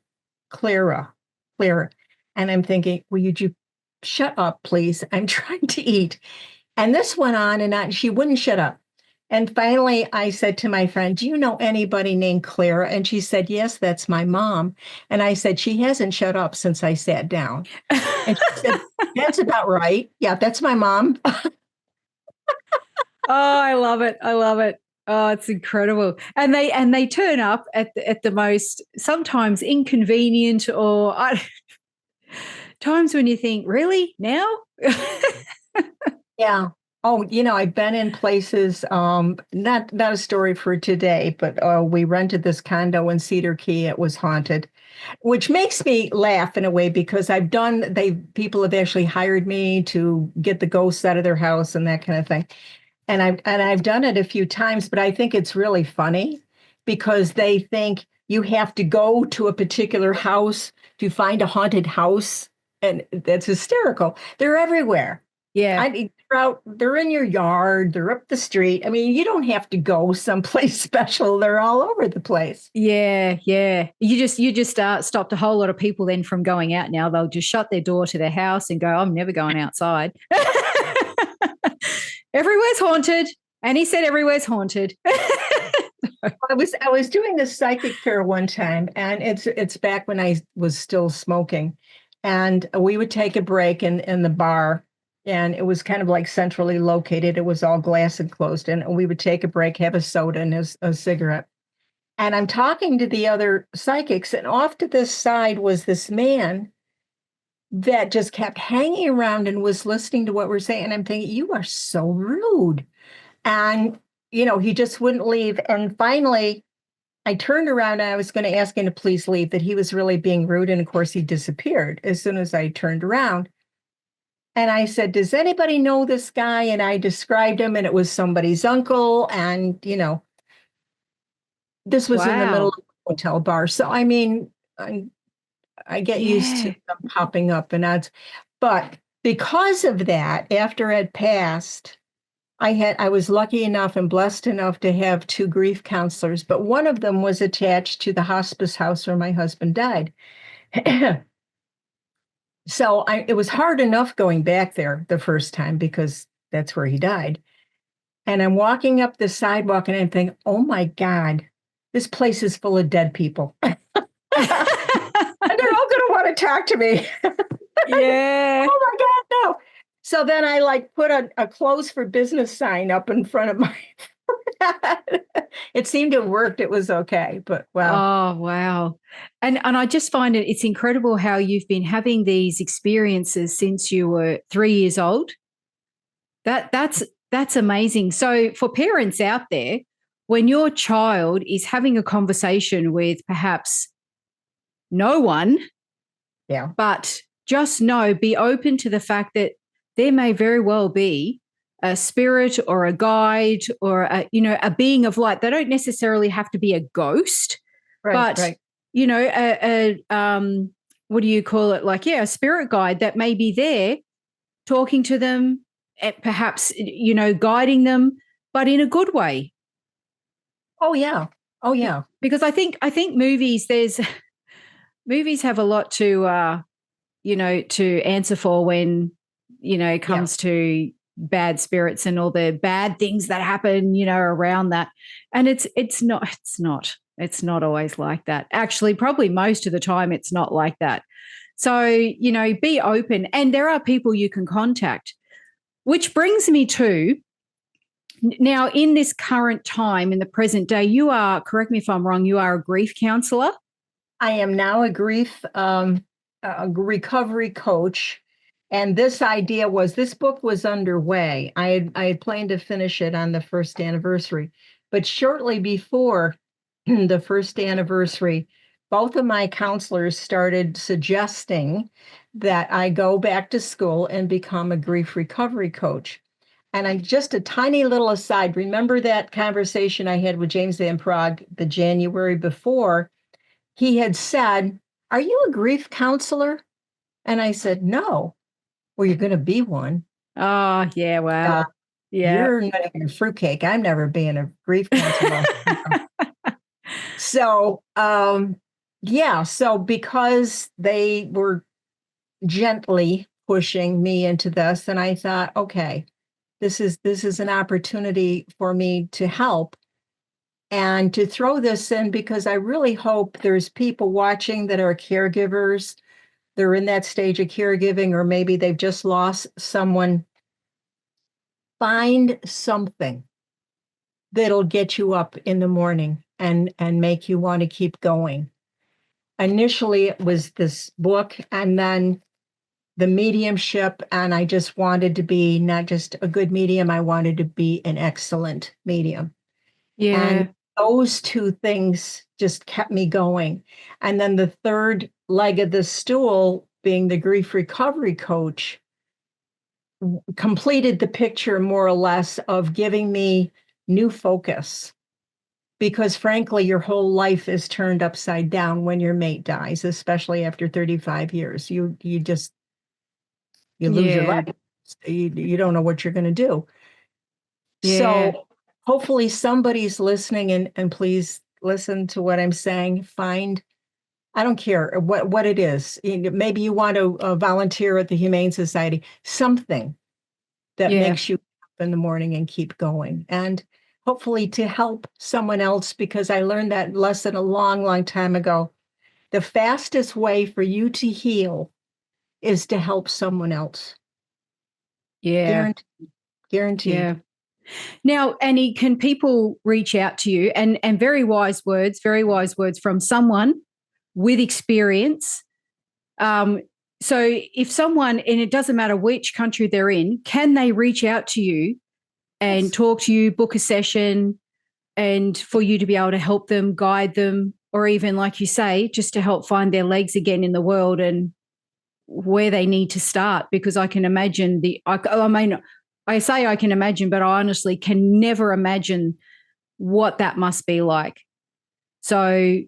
And I'm thinking, will you shut up, please? I'm trying to eat. And this went on and on. She wouldn't shut up. And finally, I said to my friend, do you know anybody named Clara? And she said, yes, that's my mom. And I said, she hasn't shut up since I sat down. And she said, that's about right. Yeah, that's my mom. Oh, I love it. I love it. Oh, it's incredible. And they turn up at the most sometimes inconvenient or times when you think, really? Now? Yeah. Oh, I've been in places, not a story for today, but we rented this condo in Cedar Key. It was haunted, which makes me laugh in a way because people have actually hired me to get the ghosts out of their house and that kind of thing. And I've done it a few times, but I think it's really funny because they think you have to go to a particular house to find a haunted house, and that's hysterical. They're everywhere. Yeah. They're in your yard, they're up the street. I mean, you don't have to go someplace special. They're all over the place. Yeah, yeah. You just stopped a whole lot of people then from going out now. They'll just shut their door to their house and go, I'm never going outside. Everywhere's haunted. And he said everywhere's haunted. I was doing this psychic fair one time, and it's back when I was still smoking. And we would take a break in the bar, and it was kind of like centrally located. It was all glass enclosed, and we would take a break, have a soda and a cigarette. And I'm talking to the other psychics, and off to this side was this man that just kept hanging around and was listening to what we're saying. And I'm thinking, you are so rude. And, he just wouldn't leave. And finally, I turned around and I was going to ask him to please leave, that he was really being rude. And of course, he disappeared as soon as I turned around. And I said, does anybody know this guy? And I described him, and it was somebody's uncle. And, this was in the middle Wow. of a hotel bar. So, I mean, I get used to Yeah. them popping up and ads. But because of that, after it passed, I was lucky enough and blessed enough to have two grief counselors, but one of them was attached to the hospice house where my husband died. So it was hard enough going back there the first time because that's where he died. And I'm walking up the sidewalk and I'm thinking, oh my God, this place is full of dead people. And they're all going to want to talk to me. Yeah. Oh my God, no. So then I put a close for business sign up in front of my it seemed to have worked. It was okay, but wow. Oh, wow. And I just find it's incredible how you've been having these experiences since you were 3 years old. That's amazing. So for parents out there, when your child is having a conversation with perhaps no one, Yeah. but just be open to the fact that there may very well be a spirit or a guide or a being of light. They don't necessarily have to be a ghost, but Right. what do you call it? A spirit guide that may be there talking to them, perhaps, guiding them, but in a good way. Oh yeah. Oh yeah. Because I think movies, movies have a lot to to answer for when, it comes to bad spirits and all the bad things that happen, around that. And it's not always like that. Actually, probably most of the time it's not like that. So, be open, and there are people you can contact, which brings me to now in this current time, in the present day, you are, correct me if I'm wrong, you are a grief counselor. I am now a a recovery coach. And this book was underway. I had planned to finish it on the first anniversary, but shortly before the first anniversary, both of my counselors started suggesting that I go back to school and become a grief recovery coach. And I'm just a tiny little aside. Remember that conversation I had with James Van Prague the January before? He had said, are you a grief counselor? And I said, no. Well, you're going to be one. Oh, yeah. Wow. Yeah. You're not even a fruitcake. I'm never being a grief counselor. So, yeah. So because they were gently pushing me into this, and I thought, okay, this is an opportunity for me to help and to throw this in because I really hope there's people watching that are caregivers. They're in that stage of caregiving, or maybe they've just lost someone. Find something that'll get you up in the morning and make you want to keep going. Initially, it was this book, and then the mediumship, and I just wanted to be not just a good medium, I wanted to be an excellent medium. Yeah. And those two things just kept me going. And then the third leg of the stool, being the grief recovery coach, completed the picture more or less of giving me new focus. Because frankly, your whole life is turned upside down when your mate dies, especially after 35 years. You lose your life. You don't know what you're going to do. Yeah. So hopefully somebody's listening, and please listen to what I'm saying. Find, I don't care what it is. Maybe you want to volunteer at the Humane Society, something that makes you up in the morning and keep going. And hopefully to help someone else, because I learned that lesson a long, long time ago. The fastest way for you to heal is to help someone else. Yeah. Guaranteed. Yeah. Now, Annie, can people reach out to you? And very wise words from someone with experience. So if someone, and it doesn't matter which country they're in, can they reach out to you and talk to you, book a session, and for you to be able to help them, guide them, or even, like you say, just to help find their legs again in the world and where they need to start? Because I can imagine I say I can imagine, but I honestly can never imagine what that must be like. So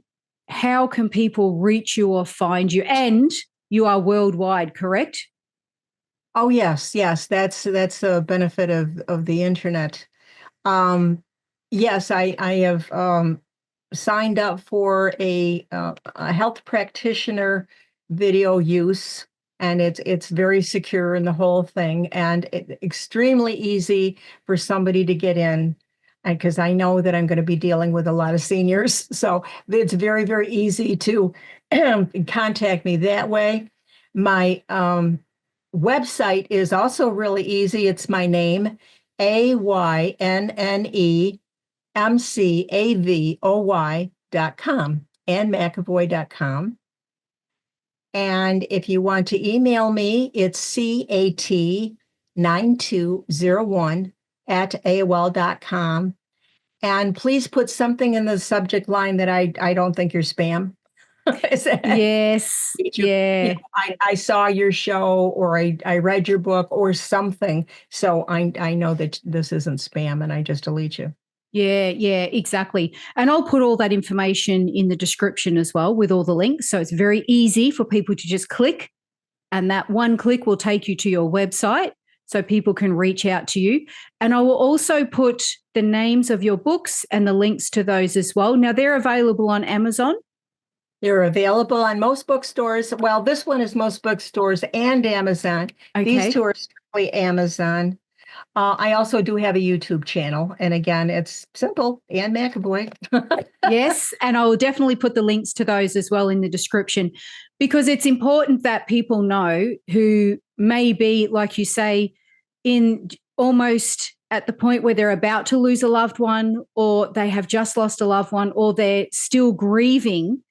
how can people reach you or find you? And you are worldwide, correct? Oh, yes. That's a benefit of the internet. Yes, I have signed up for a health practitioner video use, and it's very secure in the whole thing, and extremely easy for somebody to get in, because I know that I'm going to be dealing with a lot of seniors, so it's very, very easy to contact me that way. My website is also really easy. It's my name, AYNNEMCAVOY.com, AnnMcAvoy.com. And if you want to email me, it's CAT9201 @AOL.com. And please put something in the subject line that I don't think you're spam. Yes. Yeah. I saw your show, or I read your book or something. So I know that this isn't spam, and I just delete you. Yeah, exactly. And I'll put all that information in the description as well with all the links. So it's very easy for people to just click, and that one click will take you to your website so people can reach out to you. And I will also put the names of your books and the links to those as well. Now, they're available on Amazon. They're available on most bookstores. Well, this one is most bookstores and Amazon. Okay. These two are strictly Amazon. I also do have a YouTube channel. And again, it's simple, Anne McAvoy. Yes. And I will definitely put the links to those as well in the description, because it's important that people know who may be, like you say, in almost at the point where they're about to lose a loved one, or they have just lost a loved one, or they're still grieving,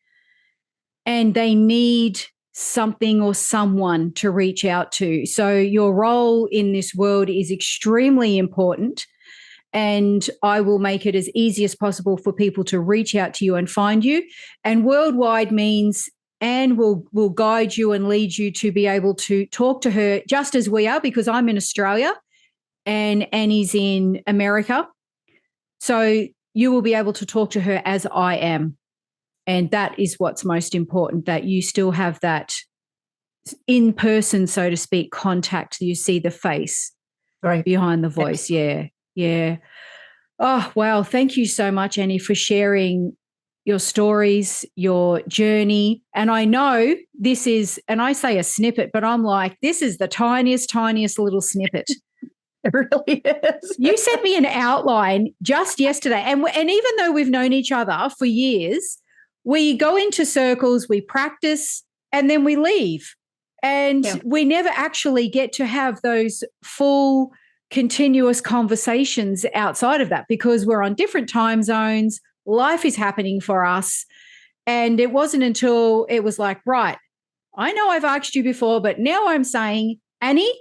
and they need something or someone to reach out to. So your role in this world is extremely important, and I will make it as easy as possible for people to reach out to you and find you. And worldwide means Anne will guide you and lead you to be able to talk to her just as we are, because I'm in Australia and Annie's in America. So you will be able to talk to her as I am. And that is what's most important, that you still have that in person, so to speak, contact. You see the face behind the voice. Yes. Yeah. Oh, wow. Thank you so much, Annie, for sharing your stories, your journey. And I know this is, and I say a snippet, but I'm like, this is the tiniest little snippet. It really is. You sent me an outline just yesterday. And even though we've known each other for years, we go into circles, we practice, and then we leave. And we never actually get to have those full continuous conversations outside of that because we're on different time zones. Life is happening for us. And it wasn't until it was like, right, I know I've asked you before, but now I'm saying, Annie,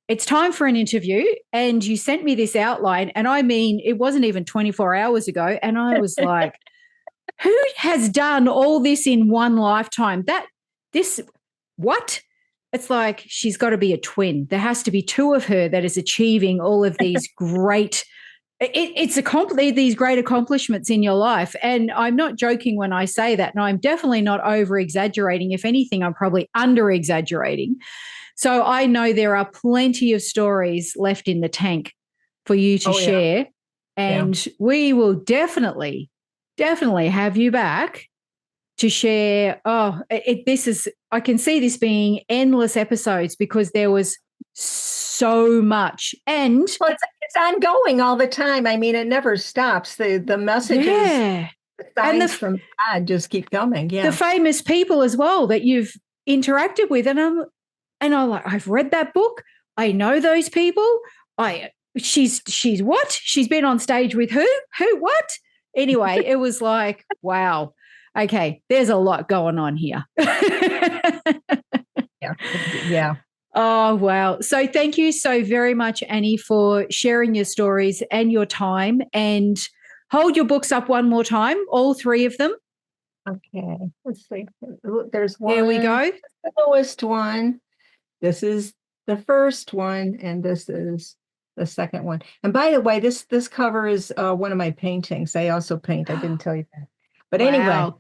it's time for an interview. And you sent me this outline. And I mean, it wasn't even 24 hours ago. And I was like, who has done all this in one lifetime? What? It's like she's got to be a twin. There has to be two of her that is achieving all of these great these great accomplishments in your life. And I'm not joking when I say that. And I'm definitely not over exaggerating. If anything, I'm probably under exaggerating. So I know there are plenty of stories left in the tank for you to share. And we will definitely have you back to share. I can see this being endless episodes because there was so much. And it's ongoing all the time. I mean, it never stops. The messages, the signs from God just keep coming. Yeah. The famous people as well that you've interacted with. And I'm like, I've read that book. I know those people. She's what? She's been on stage with who? Who, what? Anyway, it was like, wow. Okay, there's a lot going on here. Yeah. Oh, wow. So thank you so very much, Annie, for sharing your stories and your time. And hold your books up one more time, all three of them. Okay, let's see. There's one. There we go. The lowest one. This is the first one, and this is the second one. And by the way, this cover is one of my paintings. I also paint. I didn't tell you that. But anyway,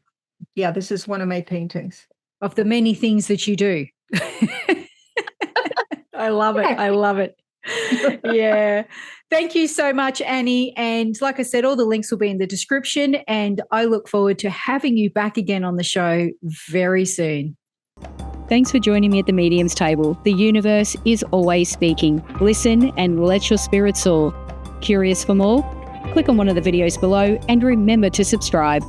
yeah, this is one of my paintings. Of the many things that you do. I love it. I love it. Yeah. Thank you so much, Annie. And like I said, all the links will be in the description. And I look forward to having you back again on the show very soon. Thanks for joining me at the Medium's Table. The universe is always speaking. Listen and let your spirit soar. Curious for more? Click on one of the videos below and remember to subscribe.